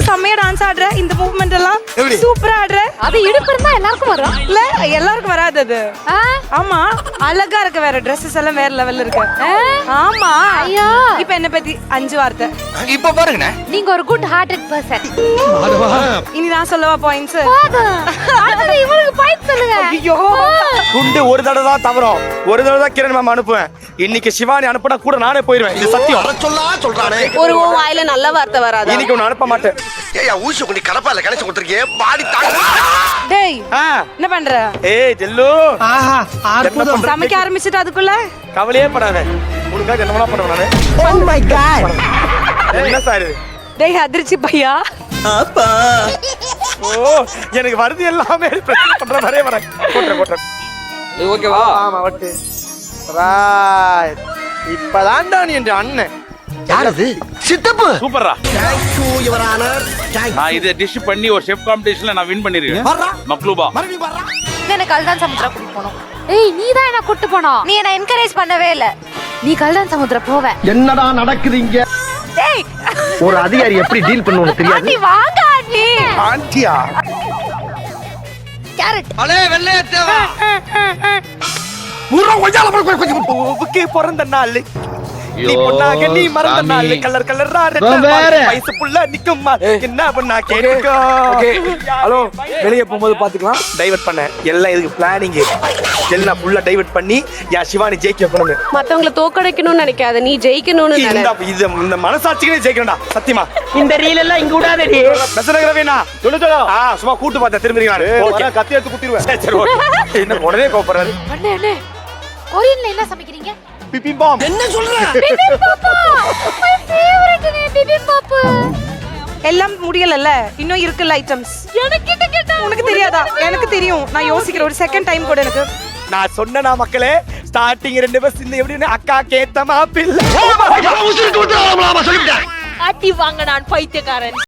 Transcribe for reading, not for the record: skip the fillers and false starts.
செம்மையா டான்ஸ் ஆடுற இந்த மூவ்மெண்ட் எல்லாம் எப்படி? சூப்பரா ஆடுற. அது இடுப்பு இருந்தா எல்லாருக்கும் வரும். இல்ல எல்லாருக்கும் வராது அது. ஆ? ஆமா அழகா இருக்கு, வேற Dresses எல்லாம் வேற லெவல்ல இருக்கு. ஆமா ஐயோ. இப்போ என்ன பத்தி 5 வார்த்தை. இப்ப பாருங்கண்ணே. நீங்க ஒரு குட் ஹார்ட்டட் பர்சன். இனி நான் சொல்லவா பாயிண்ட்ஸ்? அடுத்து இவளுக்கு பாயிண்ட் சொல்லுங்க. ஐயோ குண்டு ஒரு தடவை தான் தவறும், ஒரு தடவை தான் கிரண் மேம் அனுப்புவேன். இன்னைக்கு சிவானி அனுப்புனா கூட நானே போயிருவேன். இது சத்தியம். சொல்றானே ஒரு வாயில நல்ல வார்த்தை வராது. இன்னைக்கு ஒன்னு அனுப்ப மாட்டேன். ஏய் ஊசி கொண்டு கலப்பால கணச்சு கொடுத்துருக்கே பாடி தாங்க. டேய் ஆ. என்ன பண்ற? ஏய் ஜெல்லு, என்ன பண்ற? சமைக்க ஆரம்பிச்சிட்டு அதுக்குள்ள கவலையே படாத. உனக்காக என்ன வேணா பண்ணுவேன் நானு. Oh my god. என்ன சார் இது? டேய் அதிர்ச்சி பையா. அப்பா ஓ எனக்கு வருது எல்லாமே பிரச்சனை பண்ற மாதிரியே வரேன். போட்டுறேன். ஓகேவா? ஆமா வட்டு. ரைட். இப்பதான்டா நீ என் அண்ணன். யார் அது? சித்தப்பு. சூப்பர்ரா. Thank you your honor. நான் இதை டிஷ் பண்ணி ஒரு ஷெஃப் காம்படிஷன்ல நான் வின் பண்ணிருக்கேன். வர்றா. மக்லூபா. மறுபடியும் வர்றா. எனக்கு கல்தான் சமுத்திரா கூட்டிட்டு போனோம். ஏய் நீ தான் என்ன கூட்டிட்டு போனோம். நீ என்ன என்கரேஜ் பண்ணவே இல்ல. நீ கல்தான் சமுத்திரா போவ. என்னடா நடக்குது இங்க? டேய் ஒரு அதிகாரி எப்படி டீல் பண்ணுவான்னு தெரியாது. ஆண்டி வாங்க ஆண்டி. ஆண்டியா? கேரட். அலே வெள்ளையத்தேவா. பூவுக்கு பிறந்த நாள் நீ பொண்ணாக நீ மறந்த சாமி. நாள் கலர் கலரா வயசு புள்ள நிக்கும் என்ன பண்ணா கேட்டுக்கோ. ஹலோ வெளியே போகும்போது பாத்துக்கலாம். டைவர்ட் பண்ண எல்லாம் இதுக்கு பிளானிங். எல்லாம் ஃபுல்லா டைவர்ட் பண்ணி என் சிவானி ஜெயிக்க வைக்கணும். மத்தவங்கள தோக்கடைக்கணும்னு நினைக்காத, நீ ஜெயிக்கணும்னு நினை. இந்த மனசாட்சிக்கே ஜெயிக்கணும்டா சத்தியமா. இந்த ரீல் எல்லாம் இங்க விடாதடி. பெசரகரவேனா சொல்லு. சும்மா கூட்டு பார்த்தா திரும்பிடுவாரு. கத்தி எடுத்து குத்திடுவேன். சரி ஓகே. என்ன உடனே கோபப்படுறாரு. அண்ணே அண்ணே கொரியன்ல என்ன சமைக்கிறீங்க? பிபிம்பாம். என்ன சொல்ற? பிபிம்பாப். மை ஃபேவரட் நே பிபிம்பாப். எல்லாம் முடியலல்ல, இன்னும் இருக்குல்ல ஐட்டம்ஸ். எனக்கு கேட்டா உனக்கு தெரியாதா? எனக்கு தெரியும். நான் யோசிக்கிறேன், ஒரு செகண்ட் டைம் கூட எனக்கு. நான் சொன்னா மக்களே ஸ்டார்டிங் 2 பஸ் இந்த எப்படி அக்கா கேத்தமா பிள்ளை உசுருக்கு விட்டு சொல்லிட்டேன். ஆட்டி வாங்க நான் பைத்தியக்காரன்.